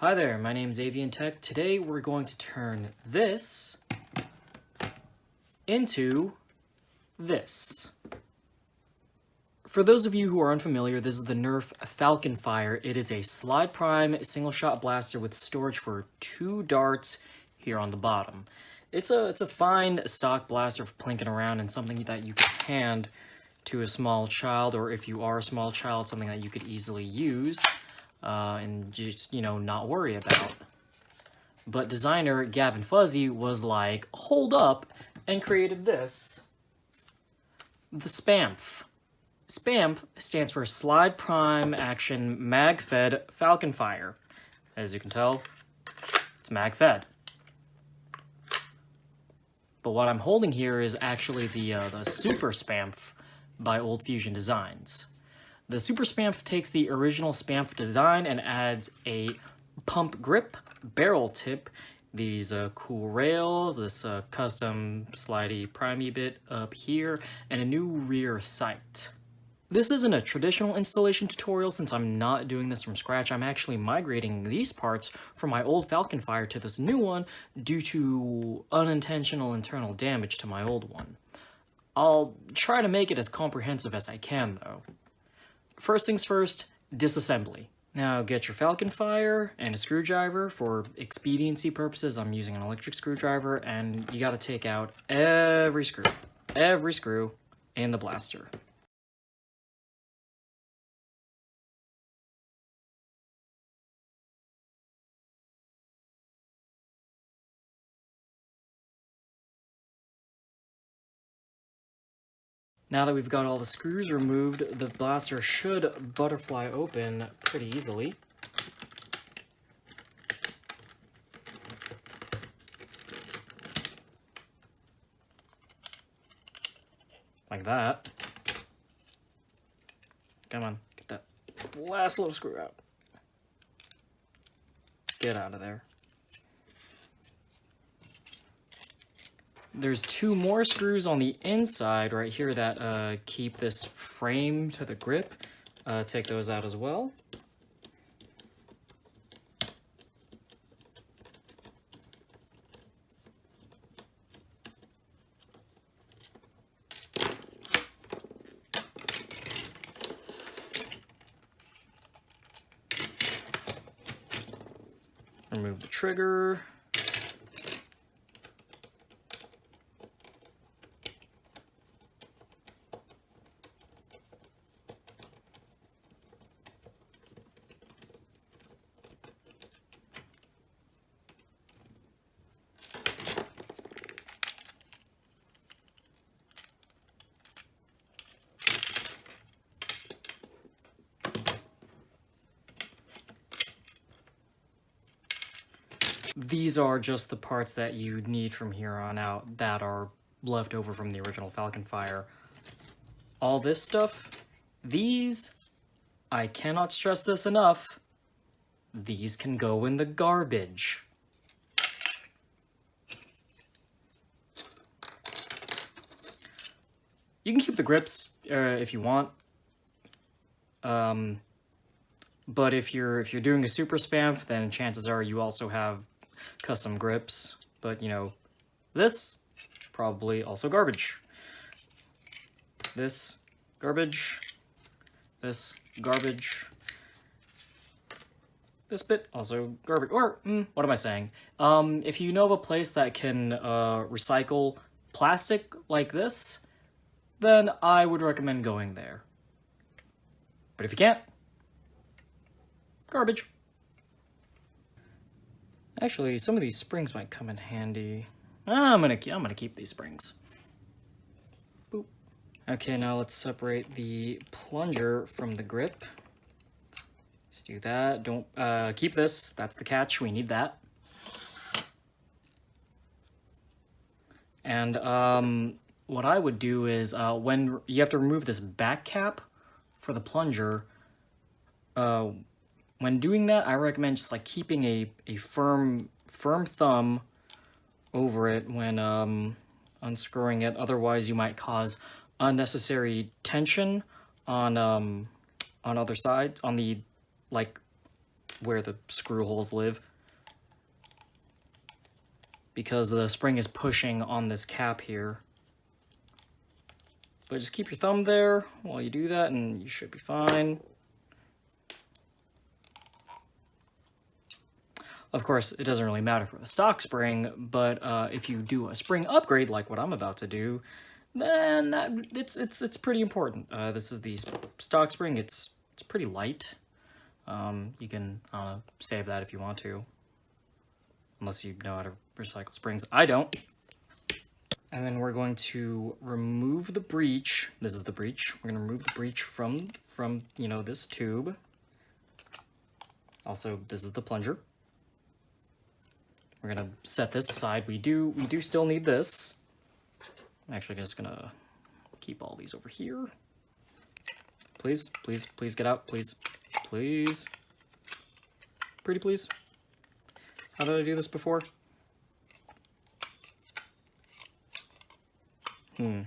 Hi there, my name is Avian Tech. Today we're going to turn this into this. For those of you who are unfamiliar, this is the NERF FalconFire. It is a slide prime single shot blaster with storage for 2 darts here on the bottom. It's a fine stock blaster for plinking around and something that you can hand to a small child, or if you are a small child, something that you could easily use and just, not worry about. But designer Gavin Fuzzy was like, hold up, and created this. The Spamf. Spamf stands for Slide Prime Action Mag-Fed FalconFire. As you can tell, it's mag-fed. But what I'm holding here is actually the Super Spamf by Old Fusion Designs. The Super Spamf takes the original Spamf design and adds a pump grip, barrel tip, these cool rails, this custom slidey primey bit up here, and a new rear sight. This isn't a traditional installation tutorial since I'm not doing this from scratch. I'm actually migrating these parts from my old FalconFire to this new one due to unintentional internal damage to my old one. I'll try to make it as comprehensive as I can though. First things first, disassembly. Now get your FalconFire and a screwdriver. For expediency purposes, I'm using an electric screwdriver, and you gotta take out every screw in the blaster. Now that we've got all the screws removed, the blaster should butterfly open pretty easily. Like that. Come on, get that last little screw out. Get out of there. There's 2 more screws on the inside right here that keep this frame to the grip. Take those out as well. Remove the trigger. These are just the parts that you need from here on out that are left over from the original FalconFire. All this stuff, these, I cannot stress this enough, these can go in the garbage. You can keep the grips if you want. But if you're doing a Super Spamf, then chances are you also have custom grips. But this probably also garbage. This garbage. This garbage. This bit also garbage. Or what am I saying? If you know of a place that can recycle plastic like this, then I would recommend going there. But if you can't, garbage. Actually, some of these springs might come in handy. I'm gonna keep these springs. Boop. Okay, now let's separate the plunger from the grip. Let's do that. Don't keep this. That's the catch. We need that. And what I would do is when you have to remove this back cap for the plunger, when doing that, I recommend just like keeping a firm thumb over it when unscrewing it. Otherwise, you might cause unnecessary tension on other sides, on the like where the screw holes live, because the spring is pushing on this cap here. But just keep your thumb there while you do that, and you should be fine. Of course, it doesn't really matter for the stock spring, but if you do a spring upgrade like what I'm about to do, then it's pretty important. This is the stock spring. It's pretty light. You can save that if you want to, unless you know how to recycle springs. I don't. And then we're going to remove the breech. This is the breech. We're going to remove the breech from you know, this tube. Also, this is the plunger. We're gonna set this aside. We do still need this. I'm actually just gonna keep all these over here. Please, please, please get out. Please, please. Pretty please. How did I do this before? You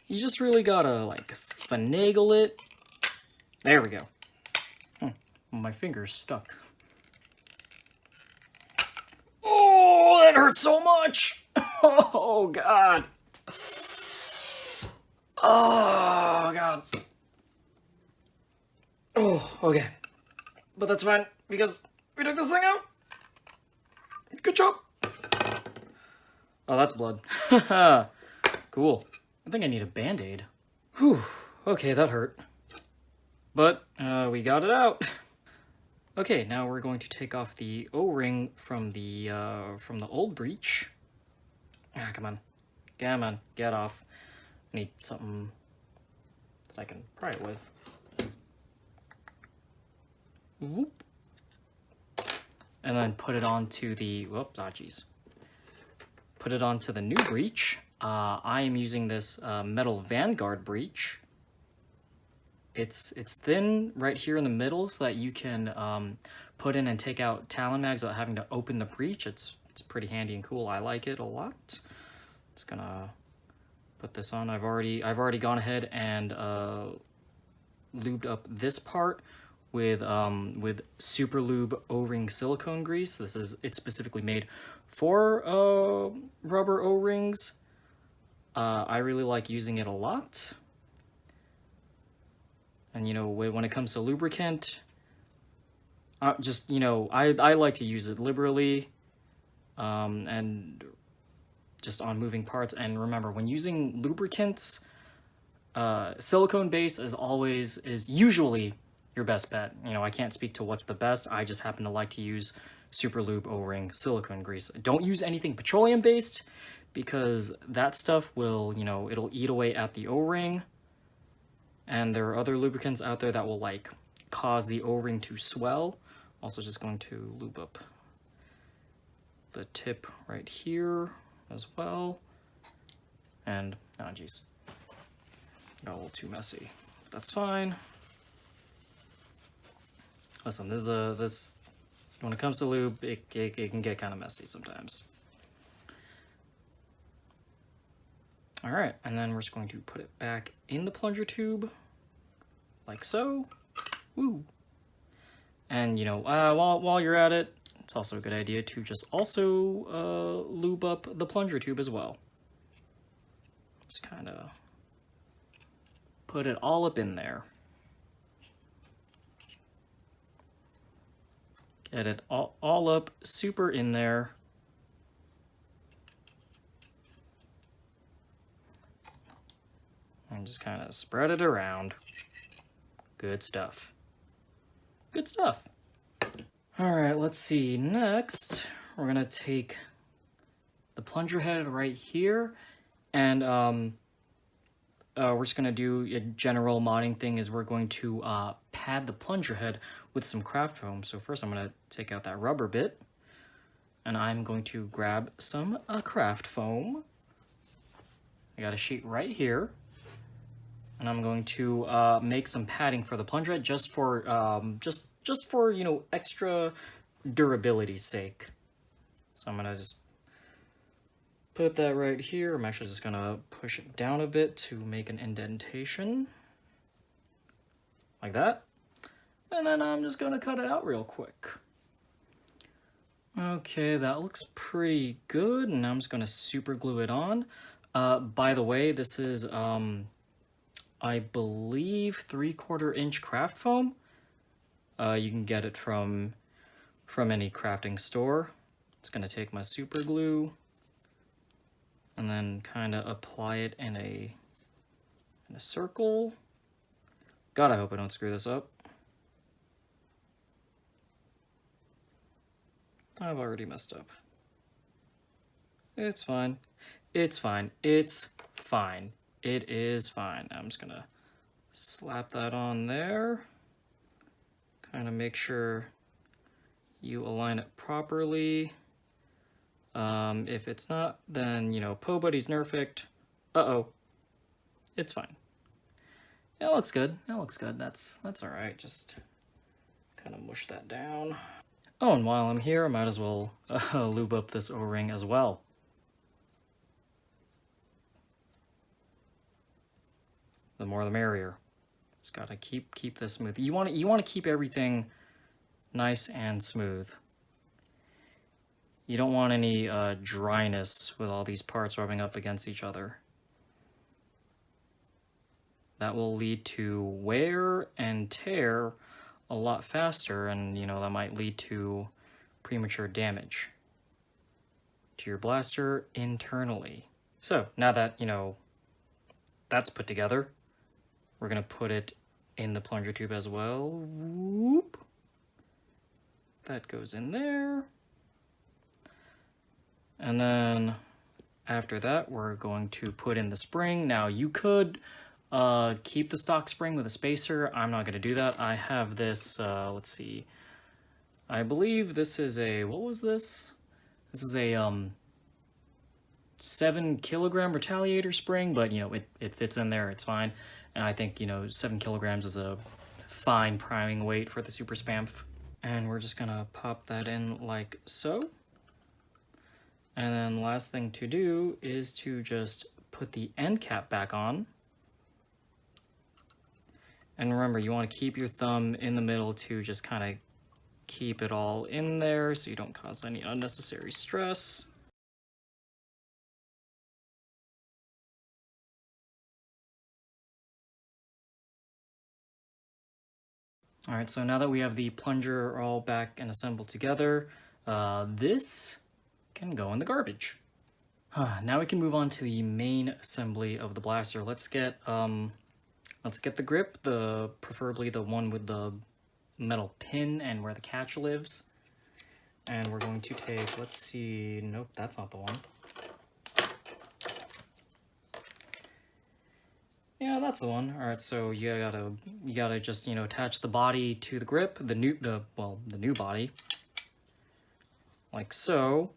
just really gotta, like, finagle it. There we go. My finger's stuck. Oh, that hurts so much! Oh, God. Oh, God. Oh, okay. But that's fine, because we took this thing out. Good job. Oh, that's blood. Cool. I think I need a Band-Aid. Whew. Okay, that hurt. But, we got it out. Okay, now we're going to take off the O-ring from the old breech. Ah, come on. Come on, get off. I need something that I can pry it with. Whoop. And then put it onto the, whoops, ah, geez. Put it onto the new breech. I am using this metal Vanguard breech. It's thin right here in the middle so that you can put in and take out Talon mags without having to open the breech. It's pretty handy and cool. I like it a lot. Just gonna put this on. I've already gone ahead and lubed up this part with Super Lube O-ring silicone grease. It's specifically made for rubber O-rings. I really like using it a lot. And, you know, when it comes to lubricant, just, you know, I like to use it liberally, and just on moving parts. And remember, when using lubricants, silicone base is usually your best bet. You know, I can't speak to what's the best. I just happen to like to use Super Lube O-ring silicone grease. Don't use anything petroleum based, because that stuff will, you know, it'll eat away at the O-ring. And there are other lubricants out there that will, like, cause the O-ring to swell. Also just going to lube up the tip right here as well. And, oh geez, got a little too messy. That's fine. Listen, this when it comes to lube, it can get kind of messy sometimes. All right, and then we're just going to put it back in the plunger tube, like so. Woo. And, you know, while you're at it, it's also a good idea to just also lube up the plunger tube as well. Just kind of put it all up in there. Get it all up super in there. And just kind of spread it around. Good stuff. Good stuff. All right, let's see. Next, we're gonna take the plunger head right here, and we're just gonna do a general modding thing. Is we're going to pad the plunger head with some craft foam. So first, I'm gonna take out that rubber bit, and I'm going to grab some craft foam. I got a sheet right here. And I'm going to make some padding for the plunger head, just for you know, extra durability's sake. So I'm gonna just put that right here. I'm actually just gonna push it down a bit to make an indentation. like that. And then I'm just gonna cut it out real quick. Okay, that looks pretty good, and I'm just gonna super glue it on. By the way, this is, I believe 3/4 inch craft foam. You can get it from any crafting store. It's gonna take my super glue and then kind of apply it in a circle. God, I hope I don't screw this up. I've already messed up. It's fine. It's fine. It's fine. It is fine. I'm just gonna slap that on there. Kind of make sure you align it properly. If it's not, then, you know, Po Buddy's nerfed. Uh-oh. It's fine. It looks good. It looks good. That's all right. Just kind of mush that down. Oh, and while I'm here, I might as well lube up this O-ring as well. The more the merrier. Just gotta keep this smooth. You want to keep everything nice and smooth. You don't want any dryness with all these parts rubbing up against each other. That will lead to wear and tear a lot faster, and, you know, that might lead to premature damage to your blaster internally. So now that, you know, that's put together, we're gonna put it in the plunger tube as well. Whoop. That goes in there. And then after that, we're going to put in the spring. Now you could keep the stock spring with a spacer. I'm not going to do that. I have this, let's see. I believe this is a, what was this? This is a 7 kilogram retaliator spring, but, you know, it fits in there. It's fine. And I think, you know, 7 kilograms is a fine priming weight for the Super Spamf. And we're just going to pop that in like so. And then last thing to do is to just put the end cap back on. And remember, you want to keep your thumb in the middle to just kind of keep it all in there so you don't cause any unnecessary stress. All right, so now that we have the plunger all back and assembled together, this can go in the garbage. Now we can move on to the main assembly of the blaster. Let's get the grip, preferably the one with the metal pin and where the catch lives. And we're going to take, let's see, nope, that's not the one. Yeah, that's the one. All right, so you gotta just, you know, attach the body to the grip, the new body, like so.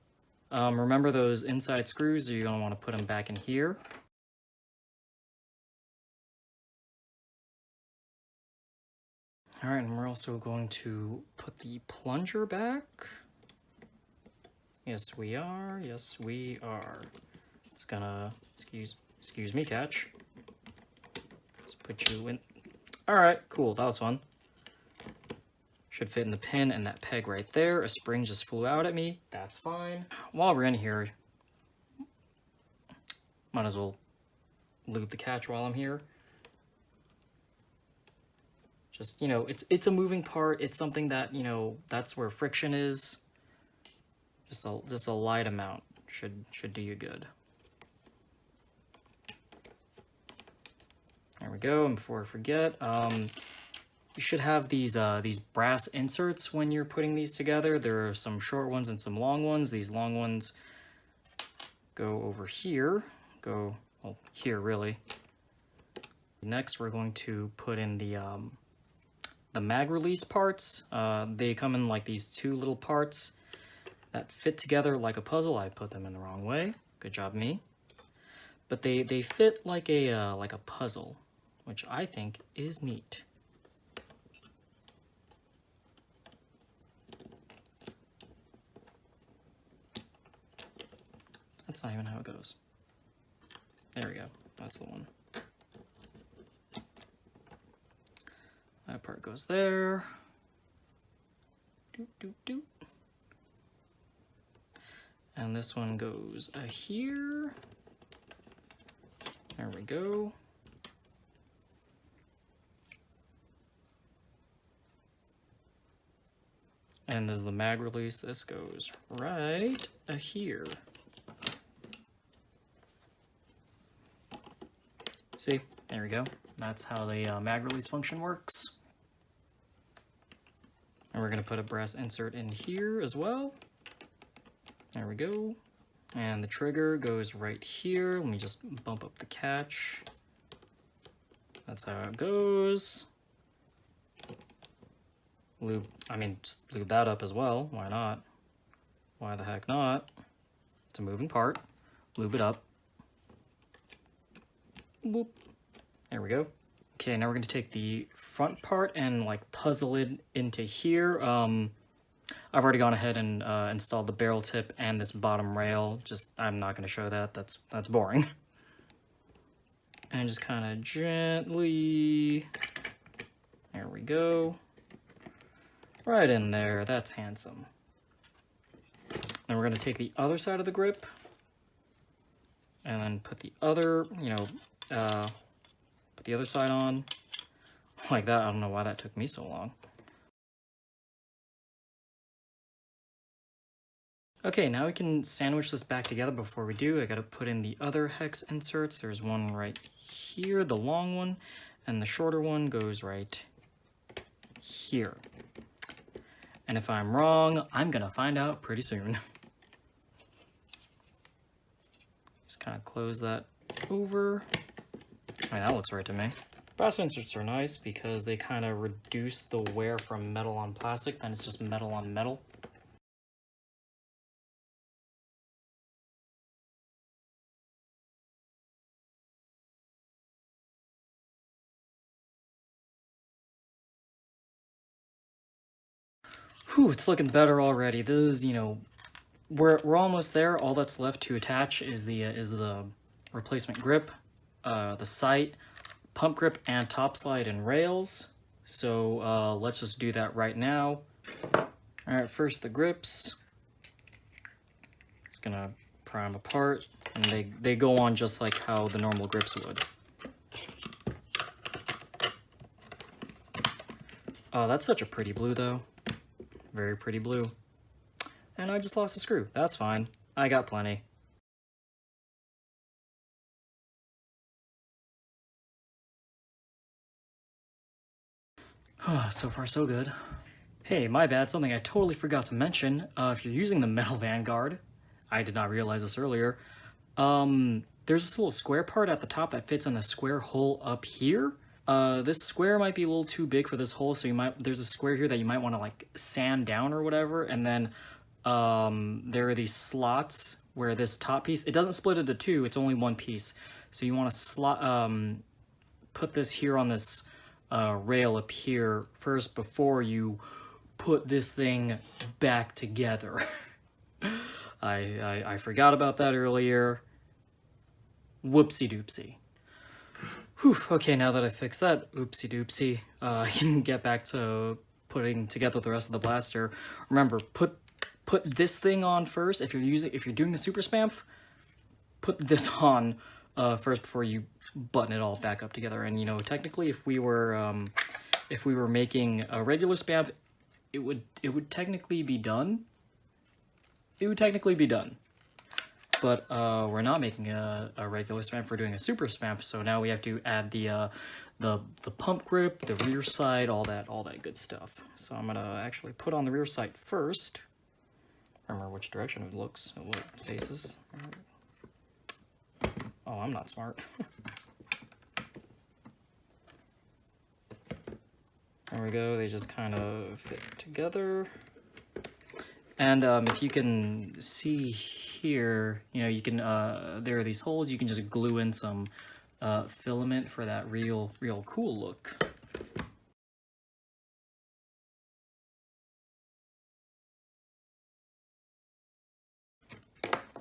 Remember those inside screws, you're gonna want to put them back in here. All right, and we're also going to put the plunger back. Yes, we are. Yes, we are. It's gonna, excuse me, catch. Let's put you in. All right, cool. That was fun. Should fit in the pin and that peg right there. A spring just flew out at me. That's fine. While we're in here, might as well lube the catch while I'm here. Just, you know, it's a moving part. It's something that, you know, that's where friction is. Just a light amount should do you good. There we go. And before I forget, you should have these brass inserts when you're putting these together. There are some short ones and some long ones. These long ones go over here. Well, here really. Next, we're going to put in the mag release parts. They come in like these two little parts that fit together like a puzzle. I put them in the wrong way. Good job, me. But they fit like a puzzle, which I think is neat. That's not even how it goes. There we go. That's the one. That part goes there. Doot, doot, doot. And this one goes here. There we go. And there's the mag release. This goes right here. See, there we go. That's how the mag release function works. And we're gonna put a brass insert in here as well. There we go. And the trigger goes right here. Let me just bump up the catch. That's how it goes. Lube, just lube that up as well. Why not? Why the heck not? It's a moving part. Lube it up. Boop. There we go. Okay, now we're going to take the front part and like puzzle it into here. I've already gone ahead and installed the barrel tip and this bottom rail. I'm not going to show that. That's boring. And just kind of gently. There we go. Right in there. That's handsome. Then we're going to take the other side of the grip and then put the other, put the other side on like that. I don't know why that took me so long. Okay, now we can sandwich this back together. Before we do, I gotta put in the other hex inserts. There's one right here, the long one, and the shorter one goes right here. And if I'm wrong, I'm gonna find out pretty soon. Just kind of close that over. That looks right to me. Brass inserts are nice because they kind of reduce the wear from metal on plastic, then it's just metal on metal. Whew, it's looking better already. This is, we're almost there. All that's left to attach is the replacement grip, the sight, pump grip, and top slide and rails. So let's just do that right now. All right, first the grips. Just gonna pry them apart, and they go on just like how the normal grips would. Oh, that's such a pretty blue though. Very pretty blue. And I just lost a screw. That's fine. I got plenty. So far, so good. Hey, my bad. Something I totally forgot to mention. If you're using the metal Vanguard, I did not realize this earlier, there's this little square part at the top that fits in a square hole up here. This square might be a little too big for this hole, so there's a square here that you might want to like sand down or whatever, and then there are these slots where this top piece, it doesn't split into two, it's only one piece. So you want to put this here on this rail up here first before you put this thing back together. I forgot about that earlier. Whoopsie doopsie. Whew, okay, now that I fixed that oopsie doopsie, I can get back to putting together the rest of the blaster. Remember, put this thing on first. If you're doing the super spamf, put this on first before you button it all back up together. And technically, if we were making a regular spamf, it would technically be done. It would technically be done. But we're not making a regular spamf, we're doing a super spamf, so now we have to add the pump grip, the rear sight, all that good stuff. So I'm gonna actually put on the rear sight first. Remember which direction it looks, what it faces. Oh, I'm not smart. There we go, they just kind of fit together. And if you can see here, you can, there are these holes, you can just glue in some filament for that real cool look.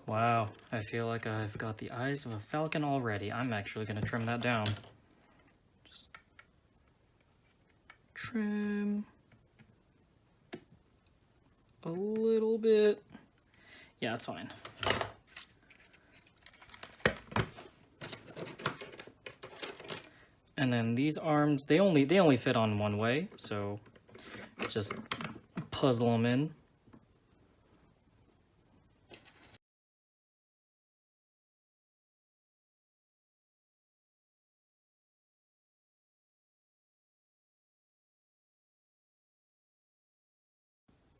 Wow, I feel like I've got the eyes of a falcon already. I'm actually going to trim that down. Just trim a little bit. Yeah, it's fine. And then these arms, they only fit on one way, so just puzzle them in.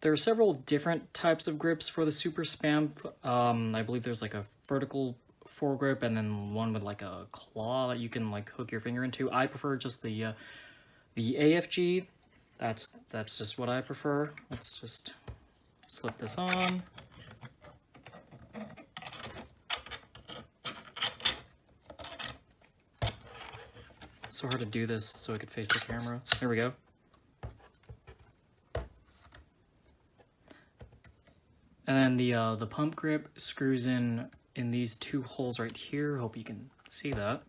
There are several different types of grips for the Super Spamf. I believe there's like a vertical foregrip and then one with like a claw that you can like hook your finger into. I prefer just the AFG. That's just what I prefer. Let's just slip this on. It's so hard to do this so I could face the camera. There we go. And then the pump grip screws in these two holes right here. Hope you can see that.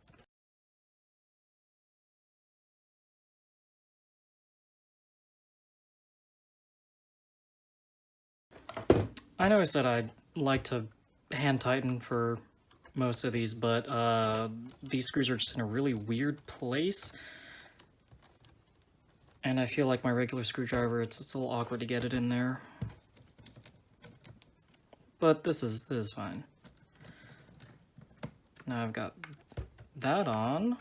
I know I said I'd like to hand tighten for most of these, but these screws are just in a really weird place. And I feel like my regular screwdriver, it's a little awkward to get it in there. But this is fine. Now I've got that on.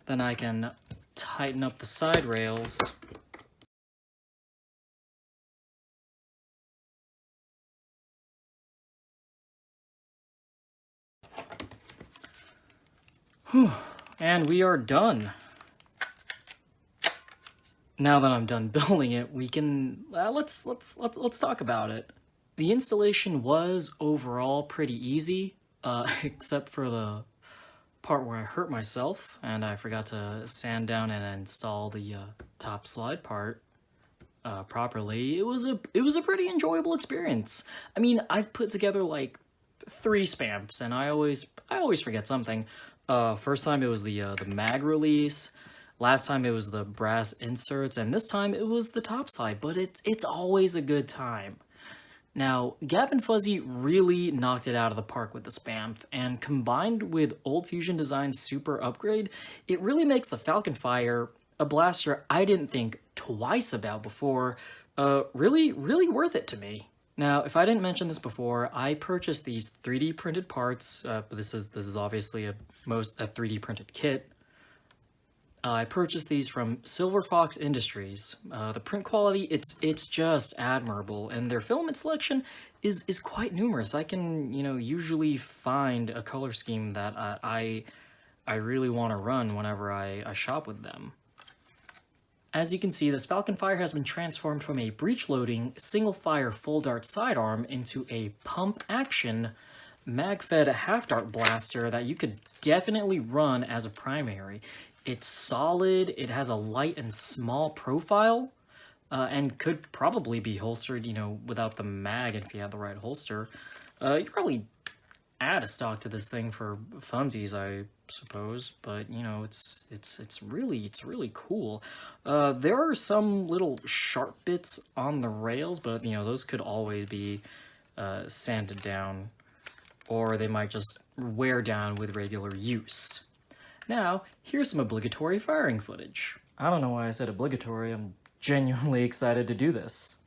Then I can tighten up the side rails. Whew. And we are done. Now that I'm done building it, we can let's talk about it. The installation was overall pretty easy, except for the part where I hurt myself and I forgot to sand down and install the top slide part properly. It was a pretty enjoyable experience. I mean, I've put together like 3 Spamfs, and I always forget something. First time it was the mag release. Last time it was the brass inserts, and this time it was the top slide, but it's always a good time. Now, Gavin Fuzzy really knocked it out of the park with the Spamf, and combined with Old Fusion Design's super upgrade, it really makes the FalconFire a blaster I didn't think twice about before, really worth it to me. Now, if I didn't mention this before, I purchased these 3D printed parts. This is obviously a 3D printed kit. I purchased these from Silver Fox Industries. The print quality, it's just admirable, and their filament selection is quite numerous. I can, usually find a color scheme that I really want to run whenever I shop with them. As you can see, this FalconFire has been transformed from a breech-loading, single-fire full-dart sidearm into a pump-action, mag-fed half-dart blaster that you could definitely run as a primary. It's solid, it has a light and small profile, and could probably be holstered, without the mag if you had the right holster. You could probably add a stock to this thing for funsies, I suppose, but, it's really cool. There are some little sharp bits on the rails, but, those could always be sanded down, or they might just wear down with regular use. Now, here's some obligatory firing footage. I don't know why I said obligatory. I'm genuinely excited to do this.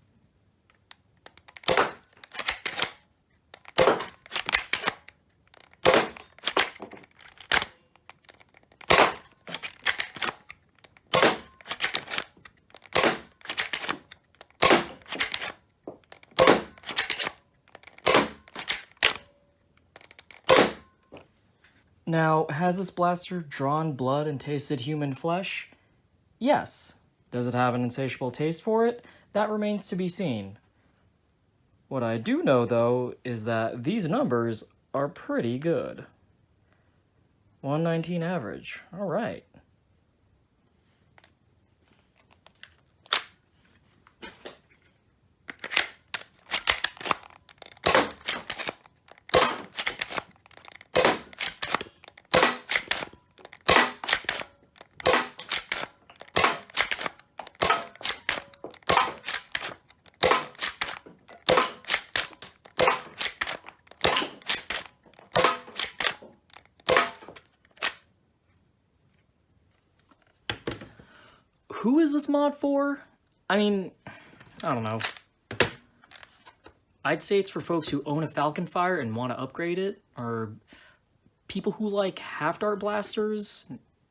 Now, has this blaster drawn blood and tasted human flesh? Yes. Does it have an insatiable taste for it? That remains to be seen. What I do know, though, is that these numbers are pretty good. 119 average. All right. who is this mod for? I mean, I don't know. I'd say it's for folks who own a FalconFire and want to upgrade it, or people who like half-dart blasters,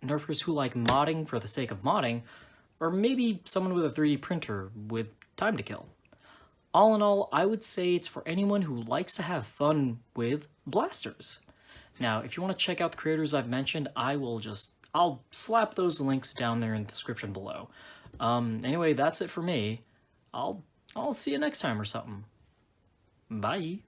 nerfers who like modding for the sake of modding, or maybe someone with a 3D printer with time to kill. All in all, I would say it's for anyone who likes to have fun with blasters. Now, if you want to check out the creators I've mentioned, I'll slap those links down there in the description below. Anyway, that's it for me. I'll see you next time or something. Bye.